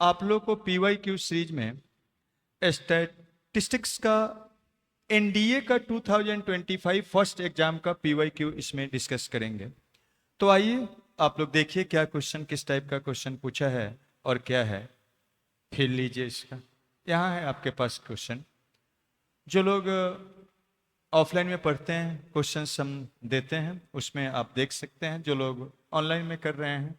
आप लोग को PYQ सीरीज में स्टैटिस्टिक्स का NDA का 2025 फर्स्ट एग्जाम का PYQ इसमें डिस्कस करेंगे। तो आइए आप लोग देखिए क्या क्वेश्चन, किस टाइप का क्वेश्चन पूछा है और क्या है, फिर लीजिए इसका। यहाँ है आपके पास क्वेश्चन। जो लोग ऑफलाइन में पढ़ते हैं क्वेश्चन हम देते हैं, उसमें आप देख सकते हैं। जो लोग ऑनलाइन में कर रहे हैं,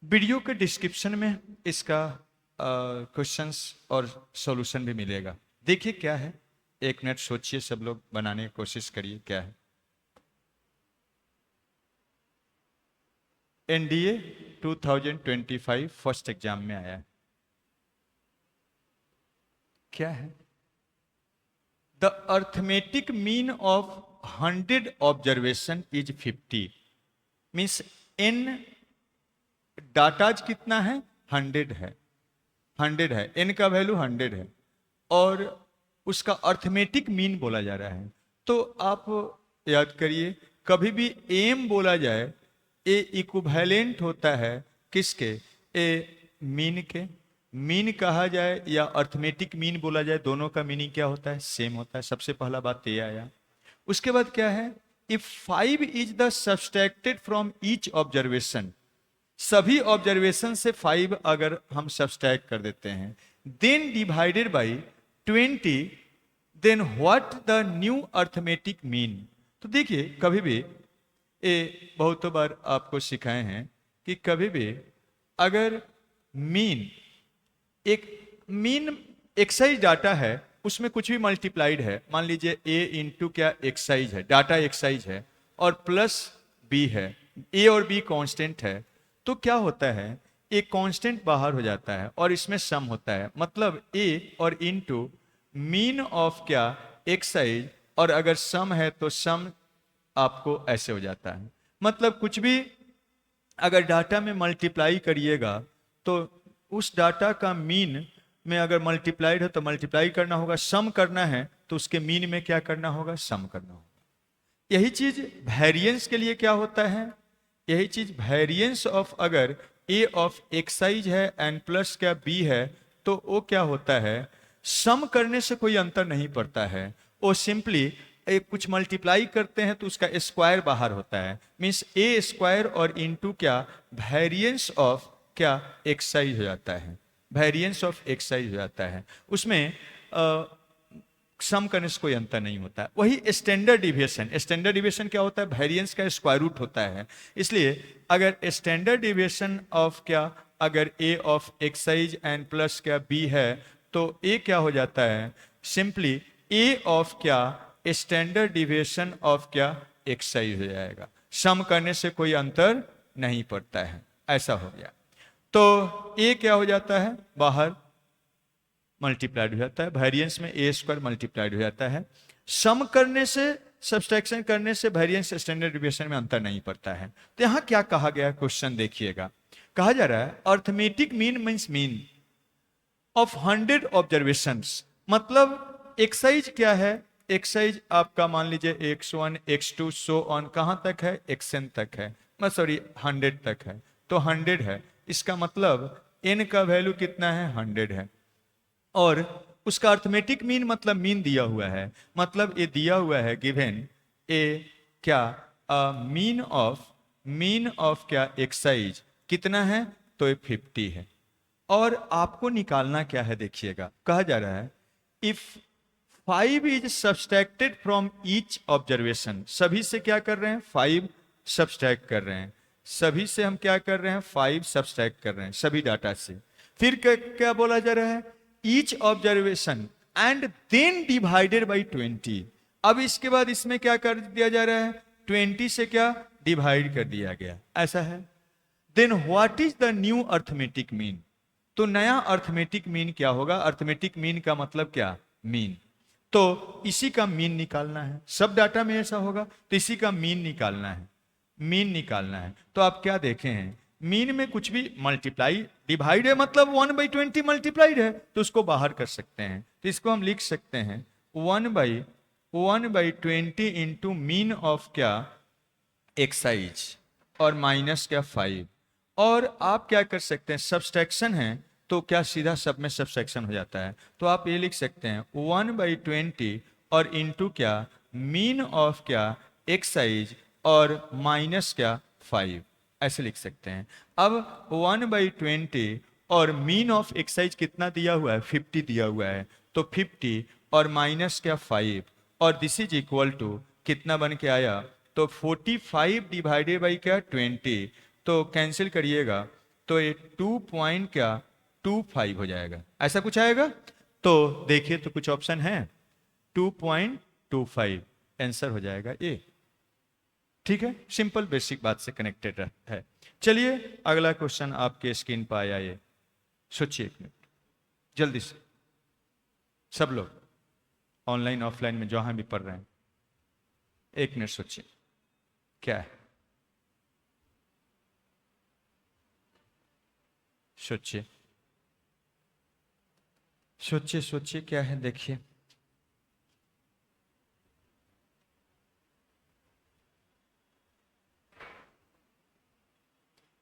वीडियो के डिस्क्रिप्शन में इसका क्वेश्चंस और सॉल्यूशन भी मिलेगा। देखिए क्या है, एक मिनट सोचिए, सब लोग बनाने की कोशिश करिए क्या है। NDA 2025 फर्स्ट एग्जाम में आया है, क्या है? The arithmetic mean of 100 observation is 50। Means n datas कितना है? 100 है, 100 है, n का वैल्यू 100 है और उसका अर्थमेटिक मीन बोला जा रहा है। तो आप याद करिए, कभी भी m बोला जाए, ए इक्विवेलेंट होता है किसके? ए मीन के। मीन कहा जाए या अर्थमेटिक मीन बोला जाए, दोनों का मीनिंग क्या होता है? सेम होता है। सबसे पहला बात ये आया। उसके बाद क्या है? If 5 is the subtracted from each observation, सभी ऑब्जर्वेशन से 5 अगर हम सब्सट्रैक्ट कर देते हैं, then divided by 20, then what the new arithmetic mean. तो देखिए, कभी भी ये बहुत बार आपको सिखाए हैं कि कभी भी अगर मीन एक्साइज डाटा है, उसमें कुछ भी मल्टीप्लाइड है, मान लीजिए ए इंटू क्या एक्साइज है, डाटा एक्साइज है और प्लस बी है, ए और बी कांस्टेंट है, तो क्या होता है? एक कांस्टेंट बाहर हो जाता है और इसमें सम होता है। मतलब ए और इंटू मीन ऑफ क्या एक्साइज, और अगर सम है तो सम आपको ऐसे हो जाता है। मतलब कुछ भी अगर डाटा में मल्टीप्लाई करिएगा तो उस डाटा का मीन में अगर मल्टीप्लाइड है तो मल्टीप्लाई करना होगा, सम करना है तो उसके मीन में क्या करना होगा? सम करना होगा। यही चीज वेरिएंस के लिए क्या होता है? यही चीज वेरिएंस ऑफ अगर ए ऑफ एक्साइज है एंड प्लस क्या बी है, तो वो क्या होता है? सम करने से कोई अंतर नहीं पड़ता है, वो सिंपली कुछ मल्टीप्लाई करते हैं तो उसका स्क्वायर बाहर होता है। मीन्स ए स्क्वायर और इंटू क्या वेरिएंस ऑफ क्या एक्साइज हो जाता है, वेरिएंस ऑफ एक्साइज हो जाता है। उसमें सम करने से कोई अंतर नहीं होता है। वही स्टैंडर्ड डिविएशन, स्टैंडर्ड डिविएशन क्या होता है? वेरिएंस का स्क्वायर रूट होता है। इसलिए अगर स्टैंडर्ड डिविएशन ऑफ क्या अगर ए ऑफ एक्साइज एंड प्लस क्या बी है, तो ए क्या हो जाता है? सिंपली ए ऑफ क्या स्टैंडर्ड डिविएशन ऑफ क्या एक्साइज हो जाएगा। सम करने से कोई अंतर नहीं पड़ता है, ऐसा हो गया। तो ए क्या हो जाता है? बाहर मल्टीप्लाइड हो जाता है, वेरिएंस में ए स्क्वायर मल्टीप्लाइड हो जाता है। सम करने से, सब्सट्रैक्शन करने से वेरिएंस स्टैंडर्ड डिविएशन में अंतर नहीं पड़ता है। तो यहां क्या कहा गया? क्वेश्चन देखिएगा, कहा जा रहा है arithmetic mean means mean of 100 observations. मतलब एक्साइज क्या है? एक्साइज आपका मान लीजिए x1 x2 सो ऑन, कहां तक है? xn तक है, सॉरी 100 तक है, तो 100 है। इसका मतलब n का वैल्यू कितना है? 100 है। और उसका अर्थमेटिक मीन मतलब मीन दिया हुआ है, मतलब ये दिया हुआ है गिवन ए क्या मीन ऑफ क्या एक्साइज कितना है? तो ये 50 है। और आपको निकालना क्या है? देखिएगा, कहा जा रहा है if 5 is subtracted from each observation, सभी से क्या कर रहे हैं? 5 सब्सट्रैक्ट कर रहे हैं। सभी से हम क्या कर रहे हैं? 5 सब्सट्रैक्ट कर रहे हैं, सभी डाटा से। फिर क्या बोला जा रहा है? Each observation and then divided by 20। अब इसके बाद इसमें क्या कर दिया जा रहा है? 20 से क्या डिवाइड कर दिया गया, ऐसा है। Then what is the new arithmetic mean? तो नया अर्थमेटिक मीन क्या होगा? अर्थमेटिक मीन का मतलब क्या? मीन। तो इसी का मीन निकालना है। सब डाटा में ऐसा होगा तो इसी का मीन निकालना है, मीन निकालना है। तो आप क्या देखे हैं? मीन में कुछ भी मल्टीप्लाई डिवाइड है, मतलब 1/20 मल्टीप्लाइड है, तो उसको बाहर कर सकते हैं। तो इसको हम लिख सकते हैं 1/20 इंटू मीन ऑफ क्या एक्साइज और माइनस क्या 5। और आप क्या कर सकते हैं? सब्सट्रैक्शन है तो क्या सीधा सब में सबसेक्शन हो जाता है। तो आप ये लिख सकते हैं 1/20 और इंटू क्या मीन ऑफ क्या एक्साइज और माइनस क्या 5, ऐसे लिख सकते हैं। अब 1/20 और मीन ऑफ एक्साइज कितना दिया हुआ है, 50 दिया हुआ है, तो 50 और माइनस क्या 5 और दिस इज इक्वल टू कितना बन के आया, तो 45 डिवाइडेड बाई क्या 20, तो कैंसिल करिएगा तो ये 2.25 हो जाएगा, ऐसा कुछ आएगा। तो देखिए तो कुछ ऑप्शन है, 2.25 आंसर हो जाएगा ए। ठीक है, सिंपल बेसिक बात से कनेक्टेड है। चलिए अगला क्वेश्चन आपके स्क्रीन पर आया, ये सोचिए एक मिनट जल्दी से, सब लोग ऑनलाइन ऑफलाइन में जहां भी पढ़ रहे हैं, एक मिनट सोचिए क्या है, सोचिए सोचिए सोचिए क्या है, देखिए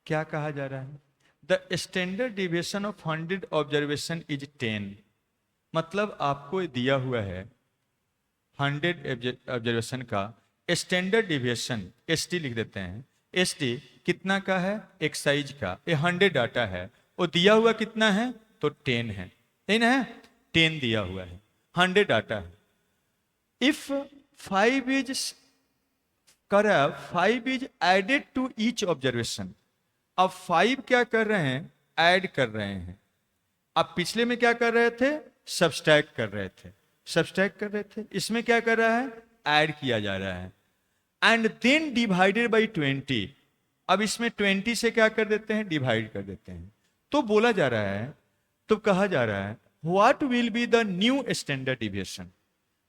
क्या कहा जा रहा है। The standard deviation of 100 observation is 10, मतलब आपको दिया हुआ है 100 ऑब्जर्वेशन का स्टैंडर्ड डिविएशन, एस टी लिख देते हैं, एस टी कितना का है, एक्साइज का, ये 100 डाटा है, वो दिया हुआ कितना है, तो 10 है, 10 है, 10 दिया हुआ है, 100 डाटा है। इफ 5 इज कर 5 is added to each observation, अब 5 क्या कर रहे हैं, ऐड कर रहे हैं। अब पिछले में क्या कर रहे थे, सब्सट्रैक्ट कर रहे थे, सब्सट्रैक्ट कर रहे थे, इसमें क्या कर रहा है, ऐड किया जा रहा है। एंड देन डिवाइडेड बाई 20, अब इसमें 20 से क्या कर देते हैं, डिवाइड कर देते हैं। तो बोला जा रहा है, तो कहा जा रहा है what will be the new standard deviation,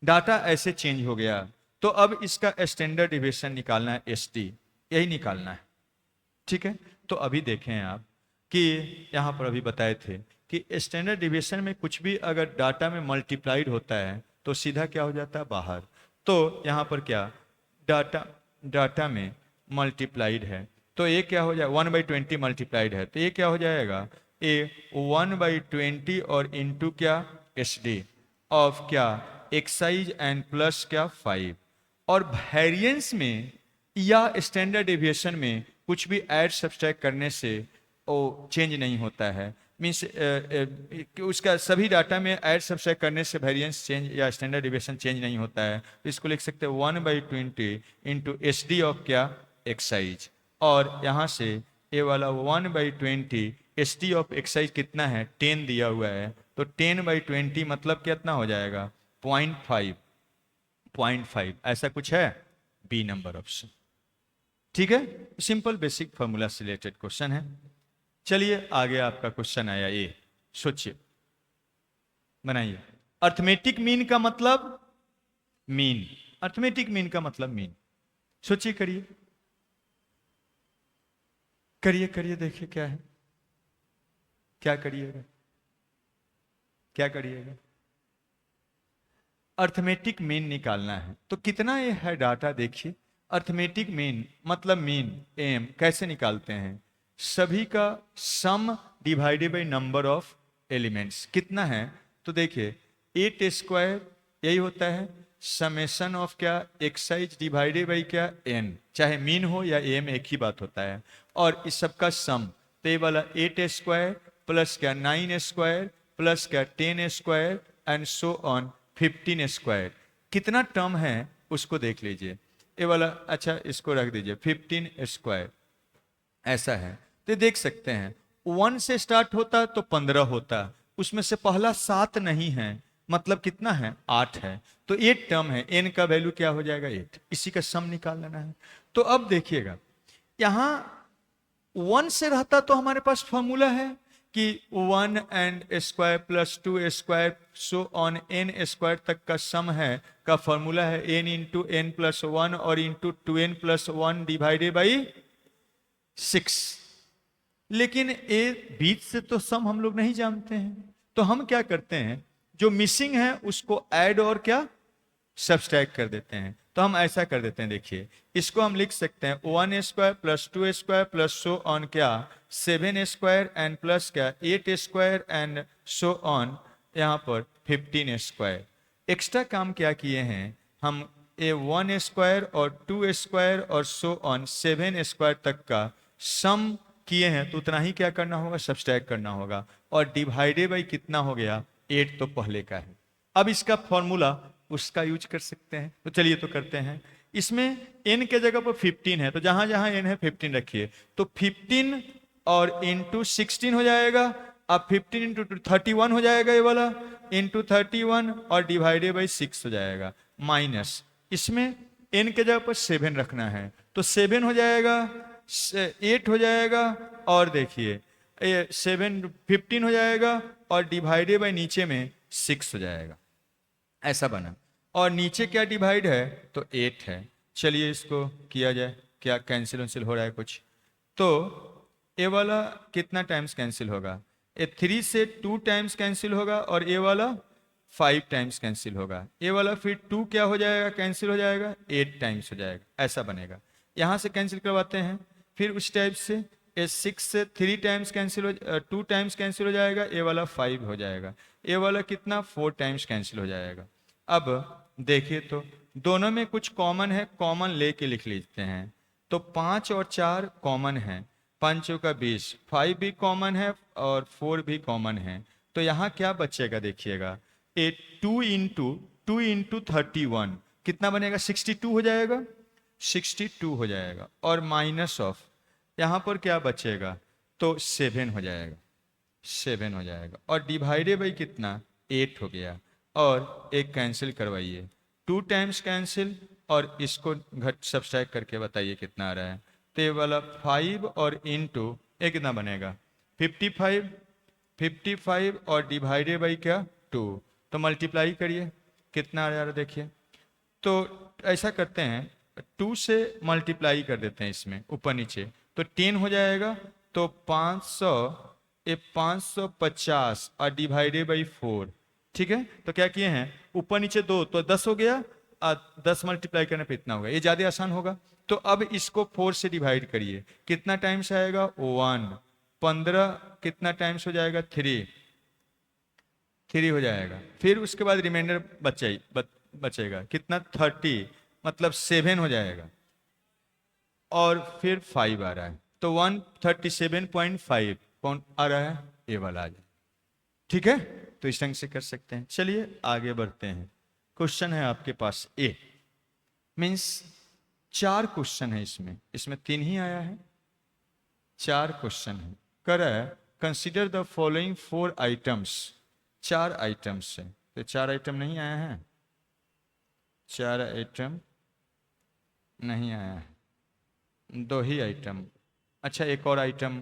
data ऐसे चेंज हो गया, तो अब इसका स्टैंडर्ड डिविएशन निकालना है, एस टी यही निकालना है। ठीक है, तो अभी देखें आप कि यहां पर अभी बताए थे कि स्टैंडर्ड डिविएशन में कुछ भी अगर डाटा में मल्टीप्लाइड होता है तो सीधा क्या हो जाता है, बाहर। तो यहां पर क्या डाटा में मल्टीप्लाइड है, तो ये क्या हो जाए, 1/20 मल्टीप्लाइड है, तो ये क्या हो जाएगा, ये 1/20 और इंटू क्या एस डी ऑफ क्या एक्साइज एंड प्लस क्या 5, और वेरिएंस में या स्टैंडर्ड डेविएशन में कुछ भी ऐड सब्सट्रैक्ट करने से वो चेंज नहीं होता है, मीन्स उसका सभी डाटा में ऐड सब्सट्रैक्ट करने से वेरिएंस चेंज या स्टैंडर्ड डेविएशन चेंज नहीं होता है। तो इसको लिख सकते हैं 1/20 इंटू एस डी ऑफ क्या एक्साइज, और यहाँ से ये वाला 1/20 एस डी ऑफ एक्साइज कितना है, 10 दिया हुआ है, तो 10/20 मतलब कितना हो जाएगा, 0.5, ऐसा कुछ है, बी नंबर ऑप्शन। ठीक है, सिंपल बेसिक फॉर्मूला से रिलेटेड क्वेश्चन है। चलिए आगे आपका क्वेश्चन आया, ये सोचिए बनाइए। अर्थमेटिक मीन का मतलब मीन, अर्थमेटिक मीन का मतलब मीन, सोचिए करिए करिए करिए, देखिए क्या है, क्या करिएगा, क्या करिएगा, अर्थमेटिक मीन निकालना है। तो कितना ये है डाटा, देखिए अर्थमेटिक मीन मतलब मीन एम कैसे निकालते हैं, सभी का सम divided by number of elements कितना है, तो देखिए 8² यही होता है समेशन ऑफ क्या एक्साइज डिवाइडेड बाई क्या एन, चाहे मीन हो या एम एक ही बात होता है, और इस सब का सम, तो ये वाला 8² प्लस क्या 9² प्लस क्या 10² एंड सो ऑन 15², कितना टर्म है उसको देख लीजिए, ये वाला अच्छा इसको रख दीजिए 15², ऐसा है। तो देख सकते हैं 1 से स्टार्ट होता तो 15 होता, उसमें से पहला 7 नहीं है, मतलब कितना है 8 है, तो 8 टर्म है, n का वैल्यू क्या हो जाएगा 8, इसी का सम निकाल लेना है। तो अब देखिएगा यहां 1 से रहता तो हमारे पास फॉर्मूला है कि 1 and square plus 2 square so on n² तक का सम है, का फॉर्मूला है n इंटू n प्लस 1 और into 2n plus 1 divided by 6, लेकिन ए बीच से तो सम हम लोग नहीं जानते हैं, तो हम क्या करते हैं जो मिसिंग है उसको ऐड और क्या सब्सट्रैक्ट कर देते हैं। तो हम ऐसा कर देते हैं, देखिए इसको हम लिख सकते हैं 1 square plus 2 square plus so on क्या 7 स्क्वायर एंड प्लस क्या 8 स्क्वायर एंड सो ऑन यहाँ पर 15 स्क्वायर। एक्स्ट्रा काम क्या किए हैं हम, 1 स्क्वायर और 2 स्क्वायर और सो ऑन 7 स्क्वायर तक का सम किए हैं, तो उतना ही क्या करना होगा, सब्सट्रैक्ट करना होगा। और डिवाइडेड बाई कितना हो गया 8, तो पहले का है। अब इसका फॉर्मूला उसका यूज कर सकते हैं, तो चलिए तो करते हैं। इसमें n के जगह पर 15 है, तो जहां जहां n है 15 रखिए, तो 15 और इंटू 16 हो जाएगा। अब 15 इंटू 31 हो जाएगा ये वाला, इंटू 31 और डिवाइडेड बाई 6 हो जाएगा, माइनस इसमें n के जगह पर 7 रखना है, तो 7 हो जाएगा, 8 हो जाएगा, और देखिए 15 हो जाएगा और डिवाइडेड बाई नीचे में 6 हो जाएगा, ऐसा बना। और नीचे क्या डिवाइड है, तो 8 है। चलिए इसको किया जाए, क्या कैंसिल वैंसिल हो रहा है कुछ, तो ये वाला कितना टाइम्स कैंसिल होगा, ये 3 से 2 टाइम्स कैंसिल होगा, और ये वाला 5 टाइम्स कैंसिल होगा। ये वाला फिर 2 क्या हो जाएगा, कैंसिल हो जाएगा, 8 टाइम्स हो जाएगा, ऐसा बनेगा। यहाँ से कैंसिल करवाते हैं, फिर उस टाइप से ये 6 से 3 टाइम्स कैंसिल हो 2 टाइम्स कैंसिल हो जाएगा, ये वाला 5 हो जाएगा, ये वाला कितना 4 टाइम्स कैंसिल हो जाएगा। अब देखिए तो दोनों में कुछ कॉमन है, कॉमन लेके लिख लेते हैं। तो 5 और 4 कॉमन है, 5 का 20, 5 भी कॉमन है और 4 भी कॉमन है। तो यहाँ क्या बचेगा देखिएगा, 2 इंटू 31 कितना बनेगा, 62 हो जाएगा, 62 हो जाएगा, और माइनस ऑफ यहाँ पर क्या बचेगा, तो 7 हो जाएगा, 7 हो जाएगा, और डिवाइडेड बाई कितना 8 हो गया, और एक कैंसिल करवाइए, 2 टाइम्स कैंसिल, और इसको घट सब्सट्रैक्ट करके बताइए कितना आ रहा है। तो ये वाला 5 और इंटू ये कितना बनेगा 55, 55 और डिवाइडेड बाई क्या 2, तो मल्टीप्लाई करिए कितना आ रहा है देखिए। तो ऐसा करते हैं, 2 से मल्टीप्लाई कर देते हैं इसमें ऊपर नीचे, तो 10 हो जाएगा, तो 500 ये 550 और डिवाइडेड बाई 4, ठीक है। तो क्या किए हैं, ऊपर नीचे 2 तो 10 हो गया, 10 मल्टीप्लाई करने पे इतना होगा, ये ज्यादा आसान होगा। तो अब इसको 4 से डिवाइड करिए, कितना टाइम्स आएगा 1, 15 कितना टाइम्स हो जाएगा 3 हो जाएगा, फिर उसके बाद रिमाइंडर बचेगा कितना 30, मतलब 7 हो जाएगा, और फिर 5 आ रहा है, तो 137.5 कौन आ रहा है, ये वाला आ जाए, ठीक है। तो इस ढंग से कर सकते हैं। चलिए आगे बढ़ते हैं। क्वेश्चन है आपके पास ए, मीन्स 4 क्वेश्चन है इसमें, इसमें 3 ही आया है, 4 क्वेश्चन है। कर रहा है consider the following 4 items, 4 items है, तो 4 आइटम नहीं आया है, 4 आइटम नहीं आया है, 2 ही आइटम। अच्छा एक और आइटम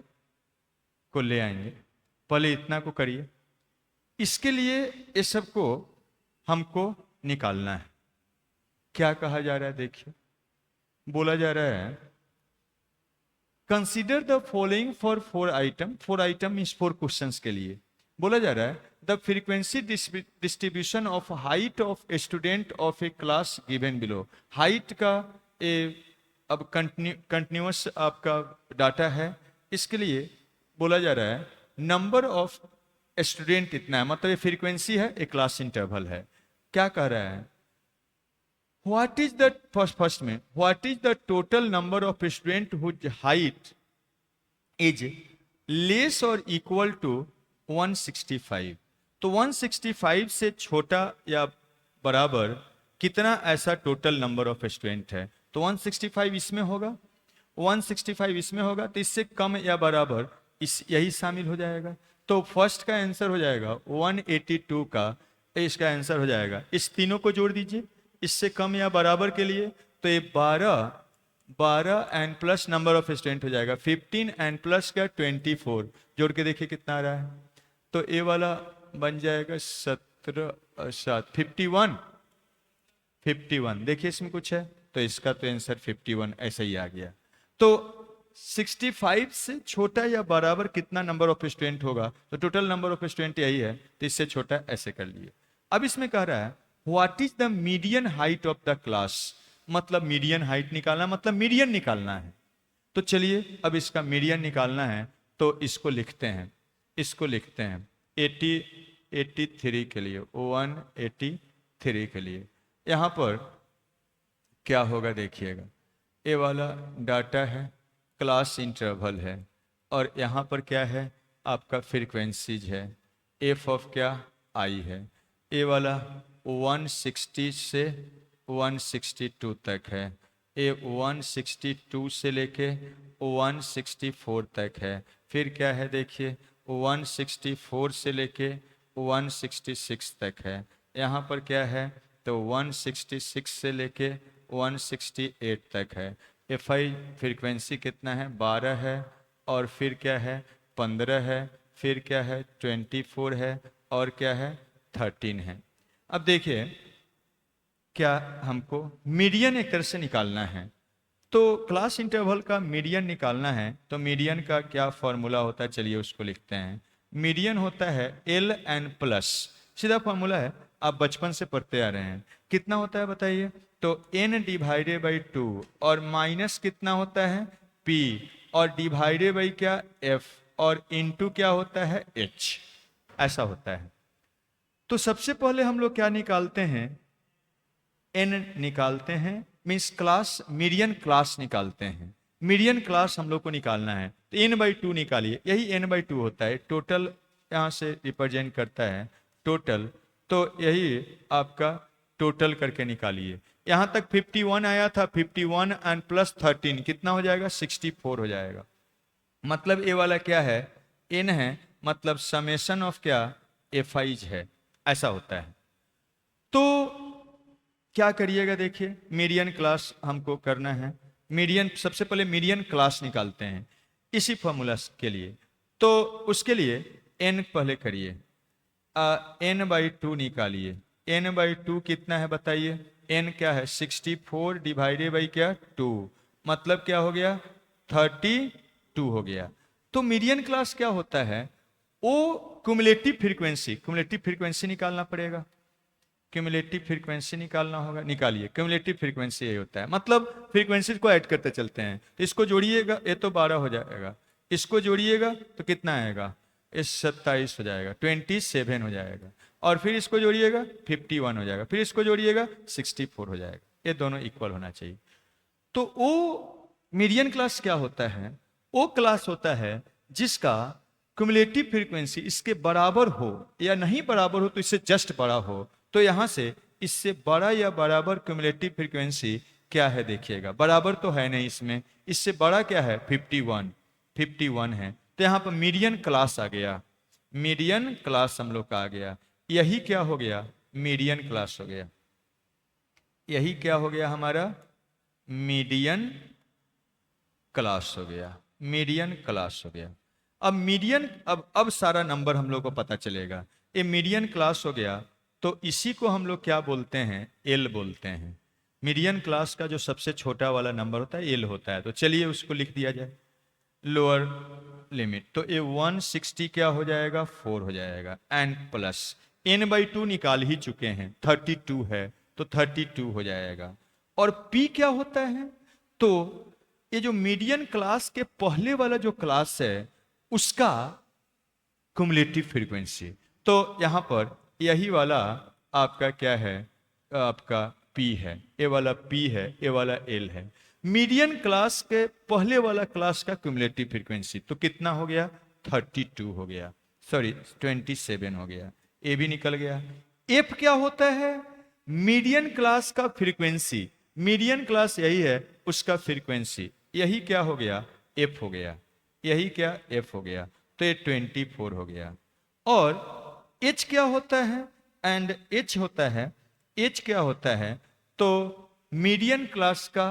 को ले आएंगे, पहले इतना को करिए। इसके लिए ये सबको हमको निकालना है। क्या कहा जा रहा है देखिए, बोला जा रहा है consider the following for 4 item, 4 item इस 4 क्वेश्चंस के लिए बोला जा रहा है the frequency distribution of height of a student of A class given below. Height का अब कंटिन्यूअस आपका डाटा है, इसके लिए बोला जा रहा है नंबर ऑफ स्टूडेंट इतना है, मतलब ये फ्रीक्वेंसी है, एक क्लास इंटरवल है। क्या कह रहा है, व्हाट इज द फर्स्ट में what is the total number of student whose height is less और इक्वल टू 165। तो 165 से छोटा या बराबर कितना ऐसा टोटल नंबर ऑफ स्टूडेंट है, तो 165 इसमें होगा, 165 इसमें होगा, तो इससे कम या बराबर यही शामिल हो जाएगा। तो फर्स्ट का आंसर हो जाएगा 182 का, इसका आंसर हो जाएगा। इस तीनों को जोड़ दीजिए, इससे कम या बराबर के लिए, तो ये 12 and plus number of student हो जाएगा 15 एंड प्लस का 24, जोड़ के देखिए कितना आ रहा है, तो ये वाला बन जाएगा 51। देखिए इसमें कुछ है, तो इसका तो आंसर 51 ऐसा ही आ गया। तो 65 से छोटा या बराबर कितना नंबर ऑफ स्टूडेंट होगा, तो टोटल नंबर ऑफ स्टूडेंट यही है, तो इससे छोटा ऐसे कर लिए। अब इसमें कह रहा है what is the median height of the class, मतलब मीडियन हाइट निकालना, मतलब मीडियन निकालना है। तो चलिए अब इसका मीडियन निकालना है, तो इसको लिखते हैं, 83 के लिए, 183 के लिए यहाँ पर क्या होगा देखिएगा, ए वाला डाटा है, क्लास इंटरवल है, और यहाँ पर क्या है आपका फ्रीक्वेंसीज है, एफ ऑफ क्या आई है। ए वाला 160 से 162 तक है, ए 162 से लेके 164 तक है, फिर क्या है देखिए 164 से लेके 166 तक है, यहाँ पर क्या है तो 166 से लेके 168 तक है। एफ आई फ्रीक्वेंसी कितना है 12 है, और फिर क्या है 15 है, फिर क्या है 24 है, और क्या है 13 है। अब देखिए क्या हमको मीडियन एक तरह से निकालना है, तो क्लास इंटरवल का मीडियन निकालना है, तो मीडियन का क्या फॉर्मूला होता है चलिए उसको लिखते हैं। मीडियन होता है एल एन प्लस, सीधा फॉर्मूला है, आप बचपन से पढ़ते आ रहे हैं। कितना होता है बताइए, तो n डिवाइडेड बाई 2 और माइनस कितना होता है p और डिवाइडेड बाई क्या f और इनटू क्या होता है h, ऐसा होता है। तो सबसे पहले हम लोग क्या निकालते हैं, n निकालते हैं, मीन्स क्लास मीडियन क्लास निकालते हैं। मीडियन क्लास हम लोग को निकालना है, तो n/2 निकालिए, यही n/2 होता है, टोटल यहाँ से रिप्रेजेंट करता है टोटल, तो यही आपका टोटल करके निकालिए। यहाँ तक 51 आया था, 51 एंड प्लस 13 कितना हो जाएगा 64 हो जाएगा। मतलब ए वाला क्या है n है, मतलब समेशन ऑफ क्या एफ आईज है, ऐसा होता है। तो क्या करिएगा देखिए, मीडियन क्लास हमको करना है, मीडियन सबसे पहले मीडियन क्लास निकालते हैं इसी फॉर्मूला के लिए। तो उसके लिए n पहले करिए, n/2 निकालिए, n/2 कितना है बताइए, n क्या है 64 डिवाइडेड बाई क्या 2, मतलब क्या हो गया 32 हो गया। तो मीडियन क्लास क्या होता है, वो क्युमुलेटिव फ्रीक्वेंसी निकालना पड़ेगा, क्युमुलेटिव फ्रीक्वेंसी निकालना होगा, निकालिए। क्युमुलेटिव फ्रीक्वेंसी यही होता है, मतलब फ्रीक्वेंसी को ऐड करते चलते हैं, तो इसको जोड़िएगा, ये तो 12 हो जाएगा, इसको जोड़िएगा तो कितना आएगा, इस 27 हो जाएगा, 27 हो जाएगा, और फिर इसको जोड़िएगा 51 हो जाएगा, फिर इसको जोड़िएगा 64 हो जाएगा, ये दोनों इक्वल होना चाहिए। तो वो मीडियन क्लास क्या होता है, वो क्लास होता है जिसका क्युमुलेटिव फ्रीक्वेंसी इसके बराबर हो, या नहीं बराबर हो तो इससे जस्ट बड़ा हो। तो यहां से इससे बड़ा या बराबर क्युमुलेटिव फ्रीक्वेंसी क्या है देखिएगा, बराबर तो है नहीं इसमें, इससे बड़ा क्या है 51 है, तो यहां पर मीडियन क्लास आ गया, मीडियन क्लास हम लोग का आ गया, यही क्या हो गया मीडियन क्लास हो गया, यही क्या हो गया हमारा मीडियन क्लास हो गया, मीडियन क्लास हो गया। अब मीडियन, अब सारा नंबर हम लोग को पता चलेगा, ये मीडियन क्लास हो गया, तो इसी को हम लोग क्या बोलते हैं एल बोलते हैं। मीडियन क्लास का जो सबसे छोटा वाला नंबर होता है एल होता है, तो चलिए उसको लिख दिया जाए, लोअर लिमिट, तो ये 160 क्या हो जाएगा 4 हो जाएगा, एंड प्लस n/2 निकाल ही चुके हैं 32 है, तो 32 हो जाएगा। और p क्या होता है, तो ये जो मीडियन क्लास के पहले वाला जो क्लास है उसका क्युमुलेटिव फ्रीक्वेंसी, तो यहां पर यही वाला आपका क्या है, आपका P है, ये वाला P है, ये वाला L है। मीडियन क्लास के पहले वाला क्लास का क्युमुलेटिव फ्रीक्वेंसी तो कितना हो गया 32 हो गया, सॉरी 27 हो गया, ए भी निकल गया। एफ क्या होता है, मीडियन क्लास का फ्रीक्वेंसी, मीडियन क्लास यही है उसका फ्रीक्वेंसी, यही क्या हो गया एफ हो गया, यही क्या एफ हो गया, तो ये 24 हो गया। और एच क्या होता है, एंड एच होता है, एच क्या होता है, तो मीडियन क्लास का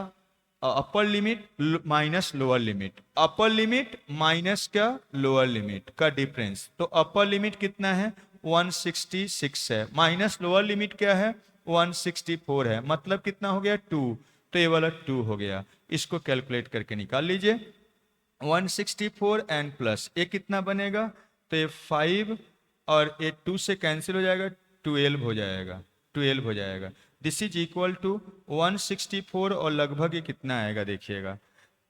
upper limit minus lower limit, upper limit minus क्या लोअर लिमिट का डिफरेंस, तो अपर लिमिट कितना है 166 है, माइनस लोअर लिमिट क्या है 164 है, मतलब कितना हो गया 2, तो ये वाला 2 हो गया। इसको कैलकुलेट करके निकाल लीजिए, 164 एंड प्लस ये कितना बनेगा, तो ये 5 और ये 2 से कैंसिल हो जाएगा, 12 हो जाएगा, 12 हो जाएगा। दिस इज इक्वल टू 164 और लगभग ये कितना आएगा देखिएगा,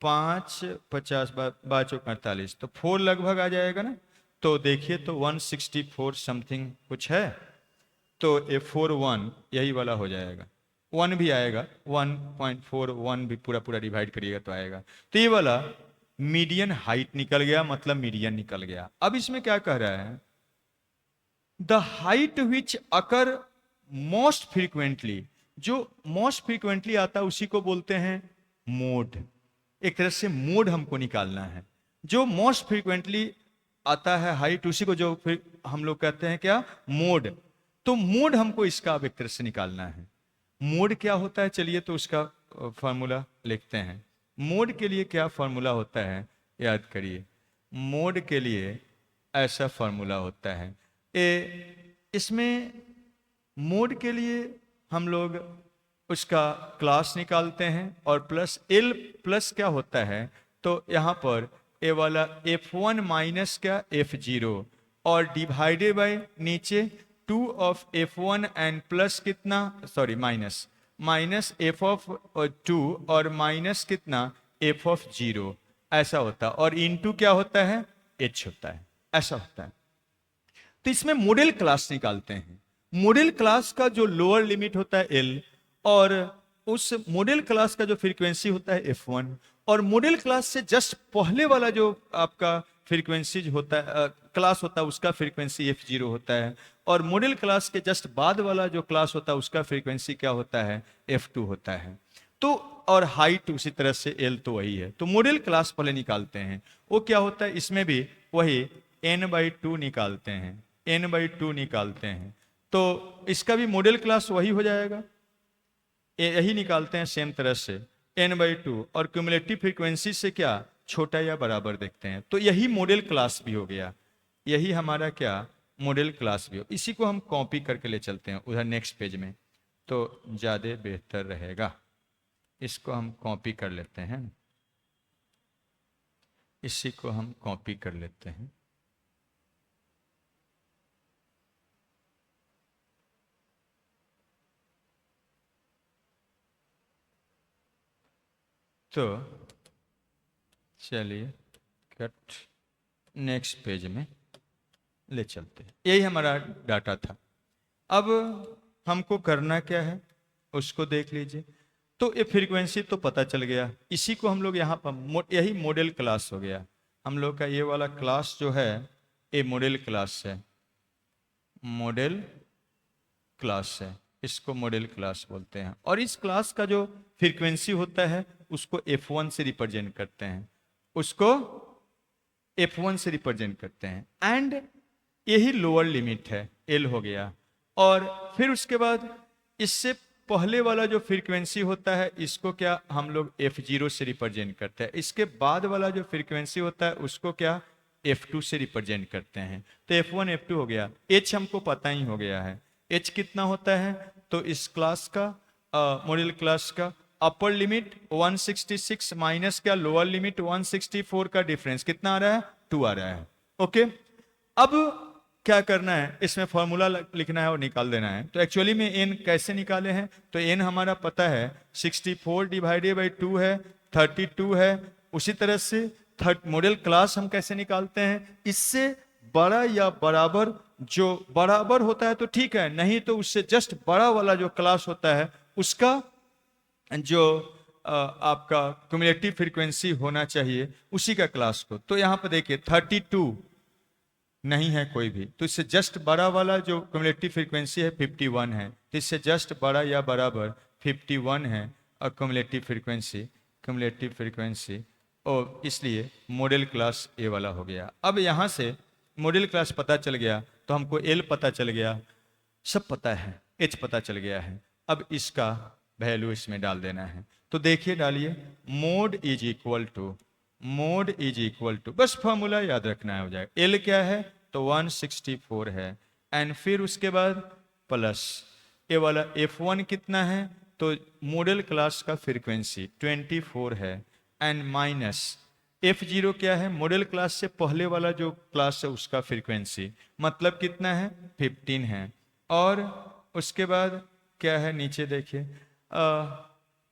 5 50 5 तो 4 लगभग आ जाएगा ना। तो देखिए तो 164 समथिंग कुछ है, तो ये 41 यही वाला हो जाएगा, 1 भी आएगा, 1.41 भी पूरा पूरा डिवाइड करिएगा तो आएगा। तो ये वाला मीडियन हाइट निकल गया, मतलब मीडियन निकल गया। अब इसमें क्या कह रहा है, the height which occur most frequently, जो मोस्ट फ्रीक्वेंटली आता है उसी को बोलते हैं मोड। एक तरह से मोड हमको निकालना है, जो मोस्ट फ्रीक्वेंटली आता है हाइट, उसी को जो फिर हम लोग कहते हैं क्या, मोड। तो मोड हमको इसका अब एक तरह से निकालना है। मोड क्या होता है, चलिए तो उसका फॉर्मूला लिखते हैं। मोड के लिए क्या फॉर्मूला होता है, याद करिए। मोड के लिए ऐसा फॉर्मूला होता है, इसमें मोड के लिए हम लोग उसका क्लास निकालते हैं और प्लस एल प्लस क्या होता है, तो यहाँ पर ए वाला F1 माइनस क्या F0 और डिवाइडेड बाय नीचे 2 ऑफ F1 एंड प्लस कितना, सॉरी माइनस F ऑफ 2 और माइनस कितना F ऑफ 0, ऐसा होता है। और इनटू क्या होता है, H होता है, ऐसा होता है। तो इसमें मॉडल क्लास निकालते हैं। मॉडल क्लास का जो लोअर लिमिट होता है L, और उस मॉडल क्लास का जो फ्रीक्वेंसी होता है F1, और मॉडल क्लास से जस्ट पहले वाला जो आपका फ्रीक्वेंसी होता है, क्लास होता है, उसका फ्रीक्वेंसी F0 होता है, और मॉडल क्लास के जस्ट बाद वाला जो क्लास होता है उसका फ्रीक्वेंसी क्या होता है, F2 होता है। तो और हाइट उसी तरह से L तो वही है। तो मॉडल क्लास पहले निकालते हैं, वो क्या होता है, इसमें भी वही n/2 निकालते हैं, n/2 निकालते हैं। तो इसका भी मॉडल क्लास वही हो जाएगा, यही निकालते हैं सेम तरह से n/2, और क्यूमुलेटिव फ्रीक्वेंसी से क्या छोटा या बराबर देखते हैं। तो यही मॉडल क्लास भी हो गया, यही हमारा क्या मॉडल क्लास भी हो। इसी को हम कॉपी करके ले चलते हैं उधर नेक्स्ट पेज में, तो ज़्यादा बेहतर रहेगा। इसको हम कॉपी कर लेते हैं, इसी को हम कॉपी कर लेते हैं। तो चलिए कट नेक्स्ट पेज में ले चलते हैं। यही हमारा डाटा था। अब हमको करना क्या है उसको देख लीजिए। तो ये फ्रीक्वेंसी तो पता चल गया, इसी को हम लोग यहाँ पर यही मॉडल क्लास हो गया। हम लोग का ये वाला क्लास जो है ये मॉडल क्लास है, मॉडल क्लास है, इसको मॉडल क्लास बोलते हैं। और इस क्लास का जो फ्रीक्वेंसी होता है उसको F1 से रिप्रेजेंट करते हैं, उसको F1 से रिप्रेजेंट करते हैं। एंड यही लोअर लिमिट है, L हो गया। और फिर उसके बाद इससे पहले वाला जो फ्रीक्वेंसी होता है इसको क्या हम लोग F0 से रिप्रेजेंट करते हैं। इसके बाद वाला जो फ्रीक्वेंसी होता है उसको क्या F2 से रिप्रेजेंट करते हैं। तो F1 F2 हो गया। H हमको पता ही हो गया है, H कितना होता है। तो इस क्लास का मॉडल क्लास का अपर लिमिट 166 माइनस क्या लोअर लिमिट 164 का डिफरेंस कितना आ रहा है, 2 आ रहा है। ओके, अब क्या करना है, इसमें फॉर्मूला लिखना है और निकाल देना है। तो एक्चुअली में n कैसे निकाले हैं, तो n हमारा पता है 64 डिवाइडेड बाई 2 है, 32 है। उसी तरह से मॉडल क्लास हम कैसे निकालते हैं, इससे बड़ा या बराबर, जो बराबर होता है तो ठीक है, नहीं तो उससे जस्ट बड़ा वाला जो क्लास होता है उसका जो आपका क्यूमुलेटिव फ्रीक्वेंसी होना चाहिए उसी का क्लास को। तो यहाँ पर देखिए 32 नहीं है कोई भी, तो इससे जस्ट बड़ा वाला जो क्यूमुलेटिव फ्रीक्वेंसी है 51 है, तो इससे जस्ट बड़ा या बराबर 51 है और क्यूमुलेटिव फ्रीक्वेंसी और इसलिए मॉडल क्लास ए वाला हो गया। अब यहाँ से मॉडल क्लास पता चल गया तो हमको एल पता चल गया, सब पता है, एच पता चल गया है। अब इसका वैल्यू इसमें डाल देना है। तो देखिए डालिए, मोड इज इक्वल टू बस फॉर्मूला याद रखना है, हो जाएगा। एल क्या है तो 164 है, एंड फिर उसके बाद प्लस ए वाला F1 कितना है, तो मॉडल क्लास का फ्रीक्वेंसी 24 है, एंड माइनस F0 क्या है, मॉडल क्लास से पहले वाला जो क्लास है उसका फ्रीक्वेंसी, मतलब कितना है 15 है। और उसके बाद क्या है नीचे देखिए,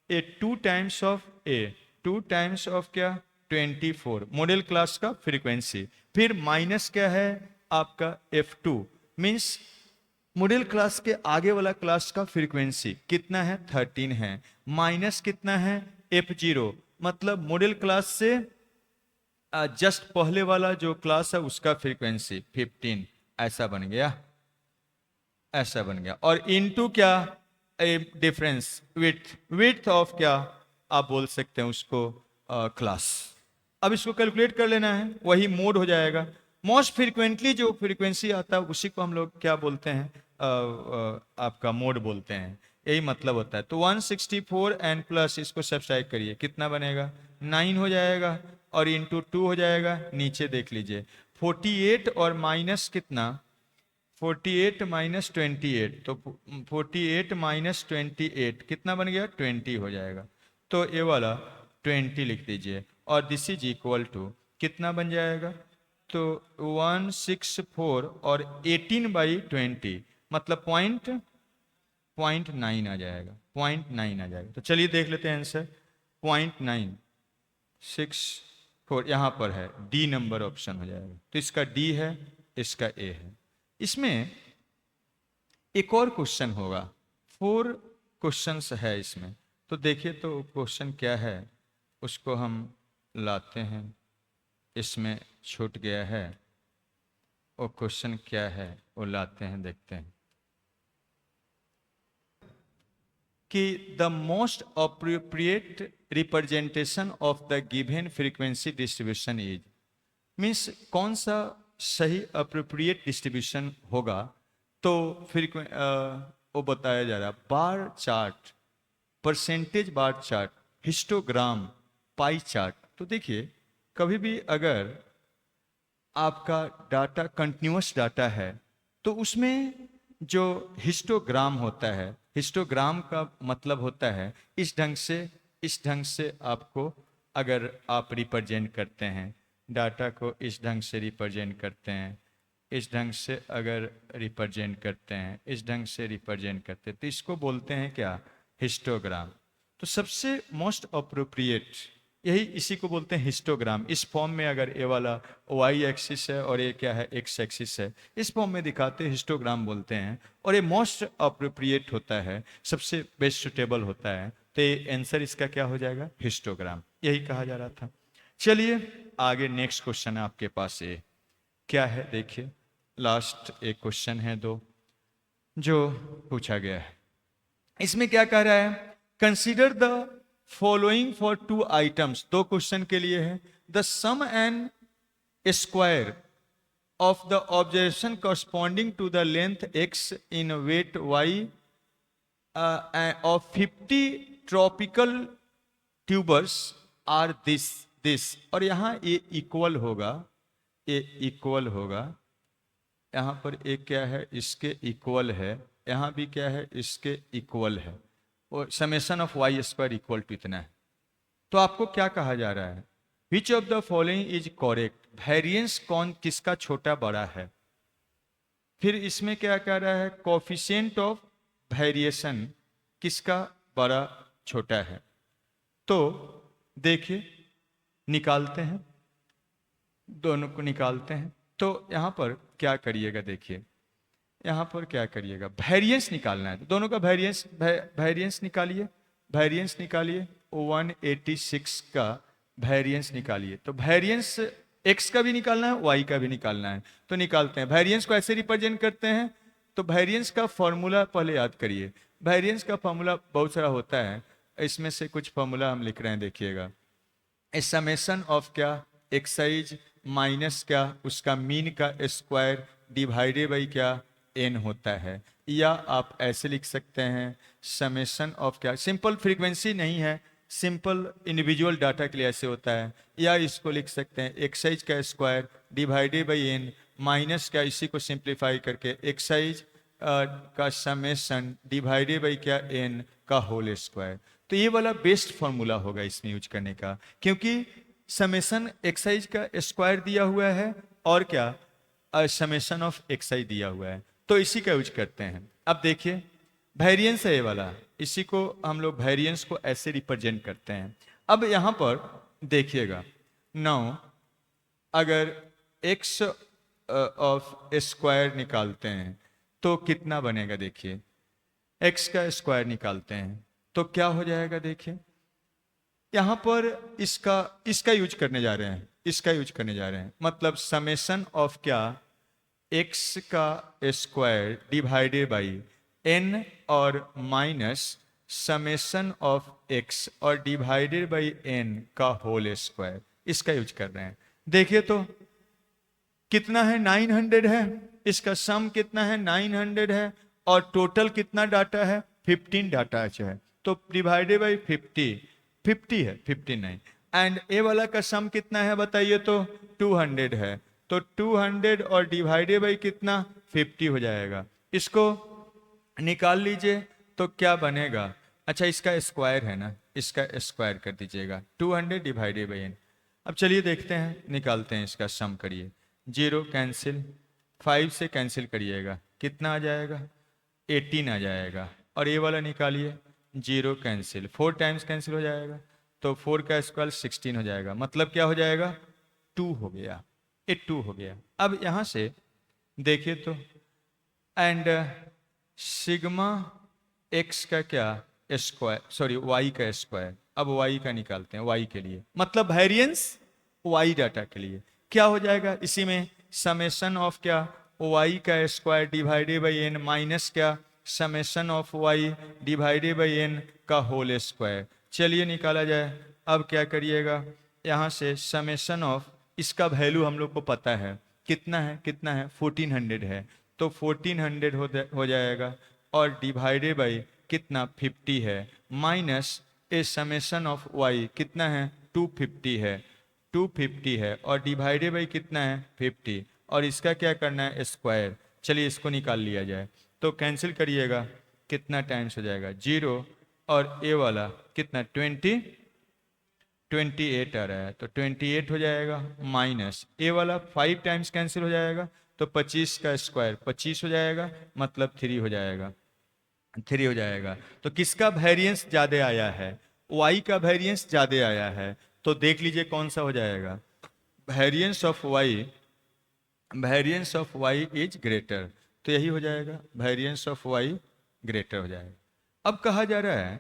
ए 2 times of A, 2 times of क्या 24 मॉडल क्लास का फ्रीक्वेंसी, फिर माइनस क्या है आपका F2 मीन्स मॉडल क्लास के आगे वाला क्लास का फ्रीक्वेंसी कितना है 13 है, माइनस कितना है F0 मतलब मॉडल क्लास से जस्ट पहले वाला जो क्लास है उसका फ्रीक्वेंसी 15, ऐसा बन गया, ऐसा बन गया। और इनटू क्या डिफरेंस विड्थ, विड्थ ऑफ क्या आप बोल सकते हैं उसको क्लास। अब इसको कैलकुलेट कर लेना है, वही मोड हो जाएगा। मोस्ट फ्रीक्वेंटली जो फ्रीक्वेंसी आता है उसी को हम लोग क्या बोलते हैं आपका मोड बोलते हैं, यही मतलब होता है। तो 164 एंड प्लस इसको सब्सट्रैक्ट करिए, कितना बनेगा 9 हो जाएगा और इंटू 2 हो जाएगा, नीचे देख लीजिए 48 और माइनस कितना 48 माइनस 28, तो 48 माइनस 28 कितना बन गया 20 हो जाएगा। तो ये वाला 20 लिख दीजिए और दिस इज इक्वल टू कितना बन जाएगा, तो 164 और 18/20 मतलब 0.9 आ जाएगा, 0.9 आ जाएगा। तो चलिए देख लेते हैं आंसर, 0.964 यहाँ पर है, डी नंबर ऑप्शन हो जाएगा। तो इसका डी है, इसका ए है। इसमें एक और क्वेश्चन होगा, 4 क्वेश्चंस है इसमें, तो देखिए तो क्वेश्चन क्या है उसको हम लाते हैं, इसमें छूट गया है, वो क्वेश्चन क्या है वो लाते हैं, देखते हैं कि the most appropriate representation of the given frequency distribution is, means कौन सा सही अप्रोप्रिएट डिस्ट्रीब्यूशन होगा, तो वो बताया जा रहा है bar chart, percentage bar chart, histogram, pie chart. तो देखिए कभी भी अगर आपका डाटा कंटिन्यूअस डाटा है तो उसमें जो हिस्टोग्राम होता है, हिस्टोग्राम का मतलब होता है इस ढंग से आपको अगर आप रिप्रेजेंट करते हैं डाटा को, इस ढंग से रिप्रेजेंट करते हैं, इस ढंग से अगर रिप्रेजेंट करते हैं, इस ढंग से रिप्रेजेंट करते हैं, तो इसको बोलते हैं क्या हिस्टोग्राम। तो सबसे मोस्ट अप्रोप्रिएट यही इसी को बोलते हैं हिस्टोग्राम। इस फॉर्म में अगर ये वाला वाई एक्सिस है और ये क्या है एक्स एक्सिस है, इस फॉर्म में दिखाते हैं हिस्टोग्राम बोलते हैं, और ये मोस्ट अप्रोप्रिएट होता है, सबसे बेस्ट सुटेबल होता है। तो ये आंसर इसका क्या हो जाएगा हिस्टोग्राम, यही कहा जा रहा था। चलिए आगे नेक्स्ट क्वेश्चन है आपके पास, ये क्या है देखिए, लास्ट एक क्वेश्चन है 2 जो पूछा गया है। इसमें क्या कह रहा है, consider the following for 2 items, 2 question के लिए है, the sum and square of the observation corresponding to the length x in weight y of 50 tropical tubers are this, और यहां ये इक्वल होगा, ये इक्वल होगा, यहां पर एक क्या है इसके इक्वल है, यहां भी क्या है इसके इक्वल है, और summation of y square equal to इतना है। तो आपको क्या कहा जा रहा है, which of the following is correct, variance कौन किसका छोटा बड़ा है। फिर इसमें क्या कह रहा है, कोफिशिएंट ऑफ वेरिएशन किसका बड़ा छोटा है। तो देखिए निकालते हैं, दोनों को निकालते हैं। तो यहां पर क्या करिएगा, देखिए यहां पर क्या करिएगा, वेरिएंस निकालना है, तो दोनों का वेरिएंस निकालिए, वेरिएंस निकालिए, 186 का वेरिएंस निकालिए। तो वेरिएंस x का भी निकालना है, y का भी निकालना है, तो निकालते हैं। वेरिएंस को ऐसे रिप्रेजेंट करते हैं, तो वेरिएंस का फॉर्मूला पहले याद करिए, वेरिएंस का फॉर्मूला बहुत सारा होता है, इसमें से कुछ फॉर्मूला हम लिख रहे हैं, देखिएगा समेशन ऑफ क्या एक्साइज माइनस क्या उसका मीन का स्क्वायर डिवाइडेड बाई क्या n होता है, या आप ऐसे लिख सकते हैं समेशन ऑफ क्या, सिंपल फ्रीक्वेंसी नहीं है, सिंपल इंडिविजुअल डाटा के लिए ऐसे होता है, या इसको लिख सकते हैं एक्साइज का square divided by n minus क्या, इसी को सिंप्लीफाई करके एक्साइज का समेशन डिवाइडेड बाई क्या n का होल स्क्वायर। तो ये वाला बेस्ट फॉर्मूला होगा इसमें यूज करने का, क्योंकि समेशन एक्साइज का स्क्वायर दिया हुआ है और क्या समेशन ऑफ एक्साइज दिया हुआ है, तो इसी का यूज करते हैं। अब देखिए वेरिएंस है ये वाला, इसी को हम लोग वेरिएंस को ऐसे रिप्रेजेंट करते हैं। अब यहां पर देखिएगा, नाउ अगर x ऑफ स्क्वायर निकालते हैं तो कितना बनेगा, देखिए x का स्क्वायर निकालते हैं तो क्या हो जाएगा, देखिए यहां पर इसका इसका यूज करने जा रहे हैं, इसका यूज करने जा रहे हैं, मतलब समेशन ऑफ क्या, x का स्क्वायर डिवाइडेड बाई n और माइनस समेशन ऑफ x और डिवाइडेड बाई n का होल स्क्वायर, इसका यूज कर रहे हैं। देखिए तो कितना है, 900 है, इसका सम कितना है, 900 है, और टोटल कितना डाटा है, 15 डाटा है, तो डिवाइडेड बाई 50 है, 59, एंड ए वाला का सम कितना है बताइए तो 200 है, तो 200 और डिवाइडेड बाई कितना 50 हो जाएगा। इसको निकाल लीजिए तो क्या बनेगा, अच्छा इसका स्क्वायर है ना, इसका स्क्वायर कर दीजिएगा, 200 डिवाइडेड बाई n। अब चलिए देखते हैं, निकालते हैं, इसका सम करिए, 0 कैंसिल, 5 से कैंसिल करिएगा, कितना आ जाएगा, 18 आ जाएगा, और ये वाला निकालिए, 0 कैंसिल, 4 टाइम्स कैंसिल हो जाएगा, तो 4 का स्क्वायर 16 हो जाएगा, मतलब क्या हो जाएगा, 2 हो गया, ये 2 हो गया। अब यहां से देखिए तो, एंड सिग्मा x का क्या स्क्वायर, सॉरी y का स्क्वायर, अब y का निकालते हैं, y के लिए, मतलब वेरिएंस y डाटा के लिए क्या हो जाएगा, इसी में समेशन ऑफ क्या, y का square divided by n minus क्या, summation of y divided by n का होल स्क्वायर। चलिए निकाला जाए, अब क्या करिएगा, यहाँ से समेशन ऑफ, इसका वैल्यू हम लोग को पता है, कितना है, कितना है, 1400 है, तो 1400 हो जाएगा, और डिवाइडेड बाई कितना 50 है, minus A summation of y कितना है 250 है, 250 है, और डिवाइडेड बाई कितना है 50, और इसका क्या करना है स्क्वायर। चलिए इसको निकाल लिया जाए, तो कैंसिल करिएगा, कितना टाइम्स हो जाएगा 0, और ए वाला कितना 28 आ रहा है, तो 28 हो जाएगा, माइनस ए वाला 5 टाइम्स कैंसिल हो जाएगा, तो 25 का स्क्वायर 25 हो जाएगा, मतलब 3 हो जाएगा, 3 हो जाएगा। तो किसका वेरिएंस ज्यादा आया है, y का वेरिएंस ज्यादा आया है, तो देख लीजिए कौन सा हो जाएगा, variance of y is greater, तो यही हो जाएगा, वेरिएंस ऑफ y ग्रेटर हो जाएगा। अब कहा जा रहा है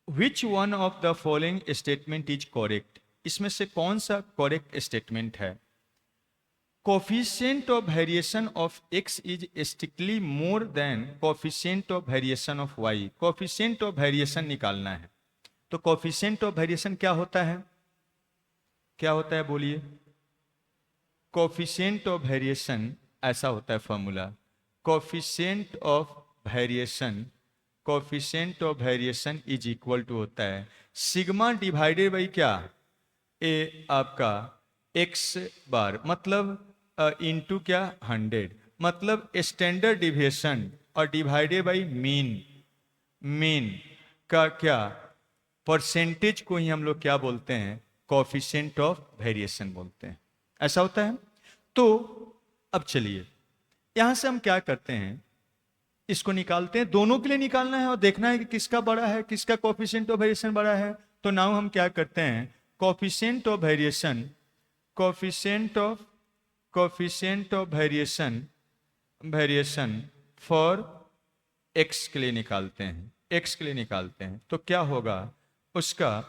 which one of the following statement is correct, इसमें से कौन सा करेक्ट स्टेटमेंट है, coefficient of variation of x is strictly more then coefficient of variation of y, coefficient of variation निकालना है, तो कोफिशिएंट ऑफ वेरिएशन क्या होता है, क्या होता है बोलिए, कोफिशिएंट ऑफ वेरिएशन ऐसा होता है formula, coefficient of variation, coefficient of variation is equal to होता है सिग्मा डिवाइडेड बाई क्या, ए आपका x बार, मतलब इनटू क्या 100, मतलब स्टैंडर्ड डिविएशन, और डिवाइडेड बाई मीन का क्या परसेंटेज को ही हम लोग क्या बोलते हैं, कोफिशिएंट ऑफ वेरिएशन बोलते हैं, ऐसा होता है। तो अब चलिए यहां से हम क्या करते हैं, इसको निकालते हैं, दोनों के लिए निकालना है और देखना है कि किसका बड़ा है, किसका कोफिशिएंट ऑफ वेरिएशन बड़ा है। तो नाउ हम क्या करते हैं, coefficient of variation, coefficient of variation for x के लिए निकालते हैं, x के लिए निकालते हैं, तो क्या होगा उसका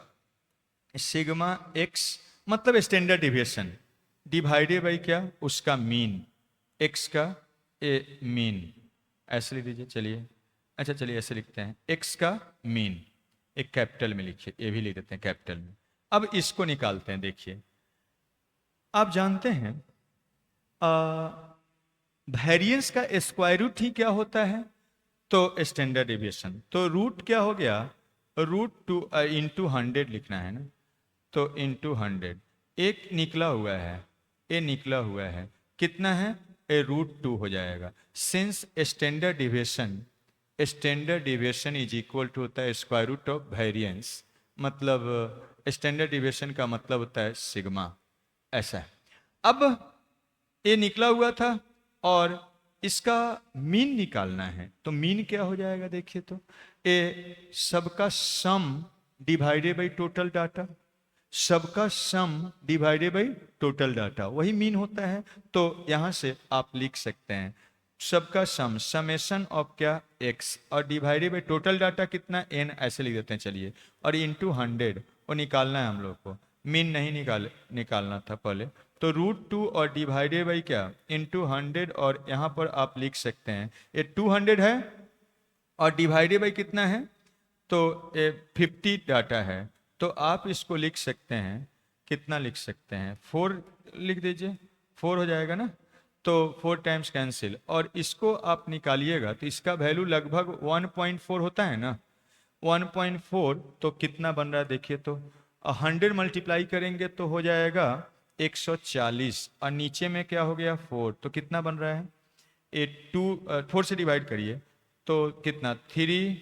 सिग्मा x, मतलब स्टैंडर्ड डिविएशन, डिवाइडेड बाई क्या उसका मीन, x का मीन, ऐसे लिख दीजिए, चलिए अच्छा चलिए ऐसे लिखते हैं, x का मीन, एक कैपिटल में लिखिए, ये भी लिख देते हैं कैपिटल में। अब इसको निकालते हैं, देखिए आप जानते हैं वेरिएंस का स्क्वायर रूट ही क्या होता है, तो स्टैंडर्ड डिविएशन, तो रूट क्या हो गया, रूट 2 इंटू 100 लिखना है ना, तो इंटू 100, एक निकला हुआ है, ए निकला हुआ है, कितना है ए रूट 2 हो जाएगा, since standard deviation is equal to होता है स्क्वायर रूट ऑफ वेरिएंस, मतलब स्टैंडर्ड डिविएशन का मतलब होता है सिग्मा, ऐसा है। अब ये निकला हुआ था और इसका मीन निकालना है, तो मीन क्या हो जाएगा देखिए, तो ए सबका sum divided by total data, सबका sum divided by total data, वही मीन होता है। तो यहां से आप लिख सकते हैं सबका सम, समेशन ऑफ क्या x, और डिवाइडेड बाई टोटल डाटा कितना n, ऐसे लिख देते हैं चलिए, और इनटू 100, वो निकालना है हम लोग को, मीन नहीं निकालना था पहले। तो √2 और डिवाइडेड बाई क्या इनटू 100, और यहाँ पर आप लिख सकते हैं ये 200 है और डिवाइडेड बाई कितना है, तो 50 डाटा है, तो आप इसको लिख सकते हैं, कितना लिख सकते हैं, 4 लिख दीजिए, 4 हो जाएगा ना, तो 4 टाइम्स कैंसिल, और इसको आप निकालिएगा तो इसका वैल्यू लगभग 1.4 होता है ना, 1.4, तो कितना बन रहा है देखिए, तो 100 मल्टीप्लाई करेंगे तो हो जाएगा 140, और नीचे में क्या हो गया 4, तो कितना बन रहा है, 4 से डिवाइड करिए तो कितना 3,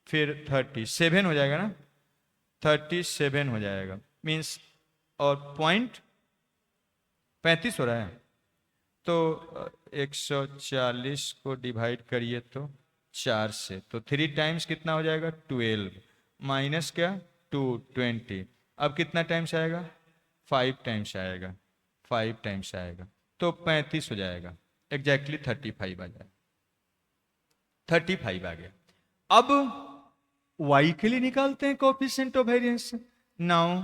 फिर 37 हो जाएगा ना, 37 हो जाएगा मीन्स, और पॉइंट 35 हो रहा है, तो 140 को डिवाइड करिए तो 4 से, तो 3 टाइम्स कितना हो जाएगा 12, माइनस क्या 220, अब कितना टाइम्स आएगा 5 टाइम्स आएगा, 5 टाइम्स आएगा, तो 35 हो जाएगा, एग्जैक्टली 35 आ जाएगा, 35 आ गया। अब y के लिए निकालते हैं coefficient of variation. Now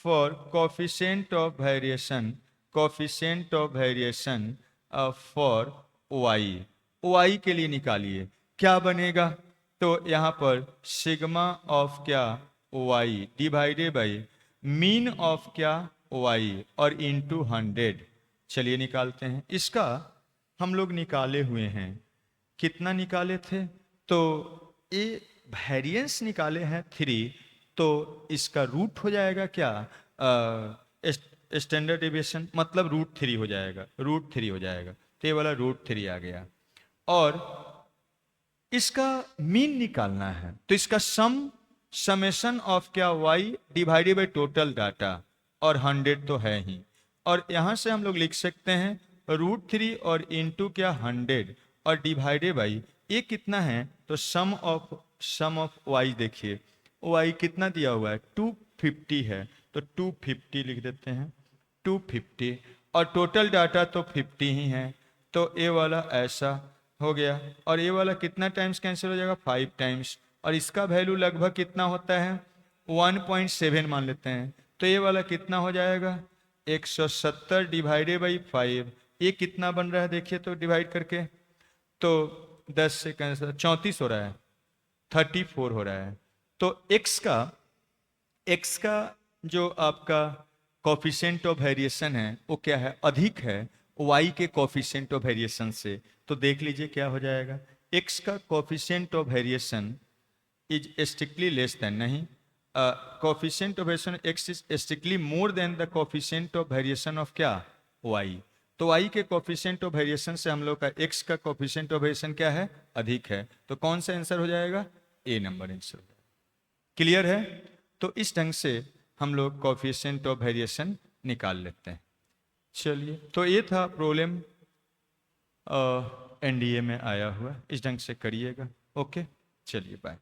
for coefficient of variation, coefficient of variation for y के लिए निकालिए, क्या बनेगा, तो यहाँ पर सिग्मा ऑफ क्या y divided by mean of क्या y और इनटू 100, चलिए निकालते हैं। इसका हम लोग निकाले हुए हैं, कितना निकाले थे, तो ये वेरिएंस निकाले हैं 3, तो इसका रूट हो जाएगा क्या स्टैंडर्ड डेविएशन, मतलब √3 हो जाएगा, √3 हो जाएगा, तो ये वाला √3 आ गया। और इसका मीन निकालना है, तो इसका समेशन ऑफ क्या y divided by total data, और 100 तो है ही, और यहां से हम लोग लिख सकते हैं √3 और इनटू क्या 100 और डिवाइडेड बाई ये कितना है, तो सम ऑफ y देखिए, y कितना दिया हुआ है 250 है, तो 250 लिख देते हैं, 250, और टोटल डाटा तो 50 ही है, तो ये वाला ऐसा हो गया, और ये वाला कितना टाइम्स कैंसिल हो जाएगा 5 टाइम्स, और इसका वैल्यू लगभग कितना होता है 1.7 मान लेते हैं, तो ये वाला कितना हो जाएगा 170 डिवाइडेड बाई 5, ये कितना बन रहा है देखिए, तो डिवाइड करके तो 10 से कैंसिल 34 हो रहा है, 34 हो रहा है। तो x का जो आपका कोफिशिएंट ऑफ वेरिएशन है वो क्या है, अधिक है y के कोफिशिएंट ऑफ वेरिएशन से, तो देख लीजिए क्या हो जाएगा, x का coefficient of variation is strictly less than, नहीं, coefficient of variation x is strictly more than the coefficient of variation of क्या y, तो y के कोफिशिएंट ऑफ वेरिएशन से हम लोग का x का कोफिशिएंट ऑफ वेरिएशन क्या है, अधिक है, तो कौन सा आंसर हो जाएगा, ए नंबर आंसर। क्लियर है, तो इस ढंग से हम लोग कोफिशिएंट ऑफ वेरिएशन निकाल लेते हैं। चलिए, तो ये था प्रॉब्लम एनडीए में आया हुआ, इस ढंग से करिएगा। ओके, चलिए बाय।